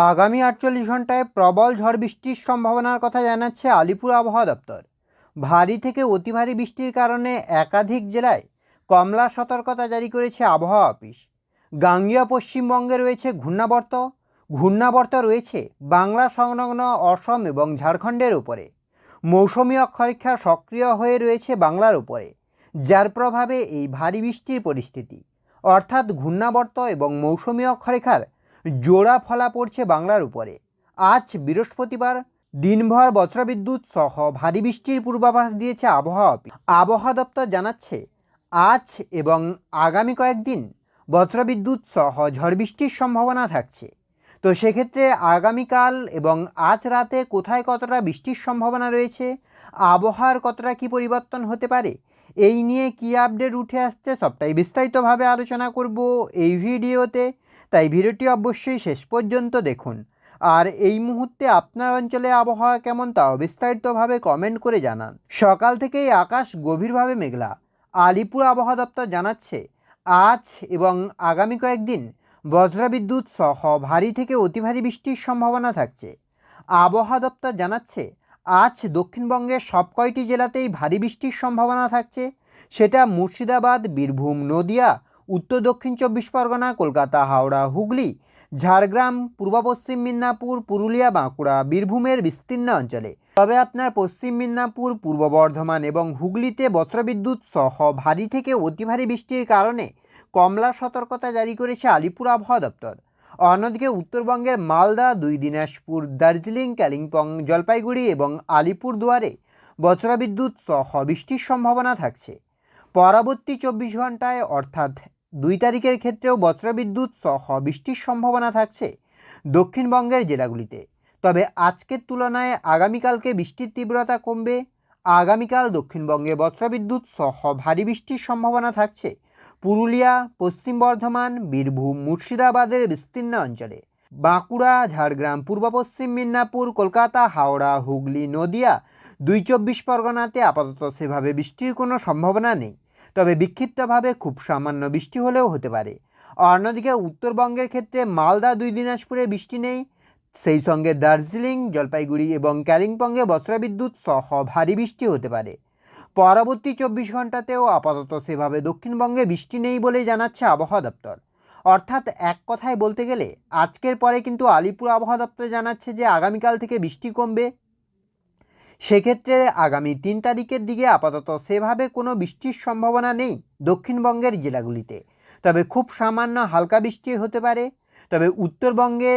আগামী ৪৮ ঘন্টায় প্রবল ঝড় বৃষ্টির সম্ভাবনার কথা জানাচ্ছে আলিপুর আবহাওয়া দপ্তর। ভারী থেকে অতি ভারী বৃষ্টির কারণে একাধিক জেলায় কমলা সতর্কতা জারি করেছে আবহাওয়া অফিস। গাঙ্গেয় পশ্চিমবঙ্গে রয়েছে ঘূর্ণাবর্ত। ঘূর্ণাবর্ত রয়েছে বাংলা সংলগ্ন অসম এবং ঝাড়খণ্ডের উপরে। মৌসুমী অক্ষরেখা সক্রিয় হয়ে রয়েছে বাংলার উপরে, যার প্রভাবে এই ভারী বৃষ্টির পরিস্থিতি, অর্থাৎ ঘূর্ণাবর্ত এবং মৌসুমী অক্ষরেখার জোড়া ফলা পড়ছে বাংলার উপরে। আজ বৃহস্পতিবার দিনভর বজ্রবিদ্যুৎ সহ ভারী বৃষ্টির পূর্বাভাস দিয়েছে আবহাওয়া অফিস। আবহাওয়া দপ্তর জানাচ্ছে আজ এবং আগামী কয়েকদিন বজ্রবিদ্যুৎ সহ ঝড় বৃষ্টির সম্ভাবনা থাকছে। তো সেক্ষেত্রে আগামীকাল এবং আজ রাতে কোথায় কতটা বৃষ্টির সম্ভাবনা রয়েছে, আবহাওয়ার কতটা কী পরিবর্তন হতে পারে, এই নিয়ে কী আপডেট উঠে আসছে, সবটাই বিস্তারিতভাবে আলোচনা করব এই ভিডিওতে। তাই ভিডিওটি অবশ্যই শেষ পর্যন্ত দেখুন। আর এই মুহূর্তে আপনার অঞ্চলে আবহাওয়া কেমন তাও বিস্তারিতভাবে কমেন্ট করে জানান। সকাল থেকেই আকাশ গভীরভাবে মেঘলা। আলিপুর আবহাওয়া দপ্তর জানাচ্ছে আজ এবং আগামী কয়েকদিন বজ্রবিদ্যুৎ সহ ভারী থেকে অতি ভারী বৃষ্টির সম্ভাবনা থাকছে। আবহাওয়া দপ্তর জানাচ্ছে আজ দক্ষিণবঙ্গের সব কয়টি জেলাতেই ভারী বৃষ্টির সম্ভাবনা থাকছে। সেটা মুর্শিদাবাদ, বীরভূম, নদিয়া, উত্তর দক্ষিণ ২৪ পরগনা, কলকাতা, হাওড়া, হুগলি, ঝাড়গ্রাম, পূর্ব পশ্চিম মেদিনীপুর, পুরুলিয়া, বাঁকুড়া, বীরভূমের বিস্তীর্ণ অঞ্চলে। তবে আপনার পশ্চিম মেদিনীপুর, পূর্ব বর্ধমান এবং হুগলিতে বজ্রবিদ্যুৎ সহ ভারী থেকে অতি ভারী বৃষ্টির কারণে কমলা সতর্কতা জারি করেছে আলিপুর আবহাওয়া দপ্তর। অন্যদিকে উত্তরবঙ্গের মালদা, দুই দিনাজপুর, দার্জিলিং, কালিম্পং, জলপাইগুড়ি এবং আলিপুরদুয়ারে বজ্রবিদ্যুৎ সহ বৃষ্টির সম্ভাবনা থাকছে। পরবর্তী ২৪ ঘন্টায় অর্থাৎ ২ তারিখের ক্ষেত্রেও বজ্রবিদ্যুৎ সহ বৃষ্টির সম্ভাবনা থাকছে দক্ষিণবঙ্গের জেলাগুলিতে। তবে আজকের তুলনায় আগামীকালকে বৃষ্টির তীব্রতা কমবে। আগামীকাল দক্ষিণবঙ্গে বজ্রবিদ্যুৎ সহ ভারী বৃষ্টির সম্ভাবনা থাকছে পুরুলিয়া, পশ্চিম বর্ধমান, বীরভূম, মুর্শিদাবাদের বিস্তীর্ণ অঞ্চলে। বাঁকুড়া, ঝাড়গ্রাম, পূর্ব পশ্চিম মেদিনীপুর, কলকাতা, হাওড়া, হুগলি, নদিয়া, ২ পরগনাতে আপাতত সেভাবে বৃষ্টির কোনো সম্ভাবনা নেই। তবে বিক্ষিপ্তভাবে খুব সামান্য বৃষ্টি হলেও হতে পারে। অন্যদিকে উত্তরবঙ্গের ক্ষেত্রে মালদা, দুই দিনাজপুরে বৃষ্টি নেই। সেই সঙ্গে দার্জিলিং, জলপাইগুড়ি এবং কালিম্পংয়ে বজ্রবিদ্যুৎ সহ ভারী বৃষ্টি হতে পারে। পরবর্তী ২৪ ঘন্টাতেও আপাতত সেভাবে দক্ষিণবঙ্গে বৃষ্টি নেই বলেই জানাচ্ছে আবহাওয়া দপ্তর। অর্থাৎ এক কথায় বলতে গেলে আজকের পরে কিন্তু আলিপুর আবহাওয়া দপ্তর জানাচ্ছে যে আগামীকাল থেকে বৃষ্টি কমবে। সেক্ষেত্রে আগামী ৩ তারিখের দিকে আপাতত সেভাবে কোনো বৃষ্টির সম্ভাবনা নেই দক্ষিণবঙ্গের জেলাগুলিতে। তবে খুব সামান্য হালকা বৃষ্টি হতে পারে। তবে উত্তরবঙ্গে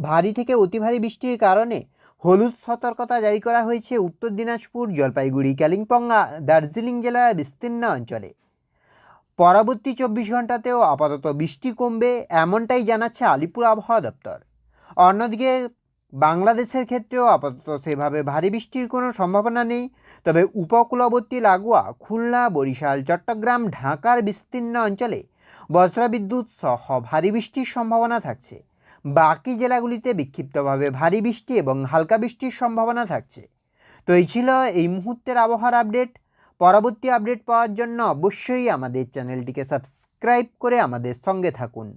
ভারী থেকে অতি ভারী বৃষ্টির কারণে হলুদ সতর্কতা জারি করা হয়েছে উত্তর দিনাজপুর, জলপাইগুড়ি, কালিম্পং, দার্জিলিং জেলার বিস্তীর্ণ অঞ্চলে। পরবর্তী ২৪ ঘন্টাতেও আপাতত বৃষ্টি কমবে এমনটাই জানাচ্ছে আলিপুর আবহাওয়া দপ্তর। অন্যদিকে বাংলাদেশের ক্ষেত্রেও আপাতত সেভাবে ভারী বৃষ্টির কোনো সম্ভাবনা নেই। তবে উপকূলবর্তী লাগোয়া খুলনা, বরিশাল, চট্টগ্রাম, ঢাকার বিস্তীর্ণ অঞ্চলে বজ্রবিদ্যুৎ সহ ভারী বৃষ্টির সম্ভাবনা থাকছে। বাকি জেলাগুলিতে বিক্ষিপ্তভাবে ভারী বৃষ্টি এবং হালকা বৃষ্টির সম্ভাবনা থাকছে। তো এই ছিল এই মুহূর্তের আবহাওয়ার আপডেট। পরবর্তী আপডেট পাওয়ার জন্য অবশ্যই আমাদের চ্যানেলটিকে সাবস্ক্রাইব করে আমাদের সঙ্গে থাকুন।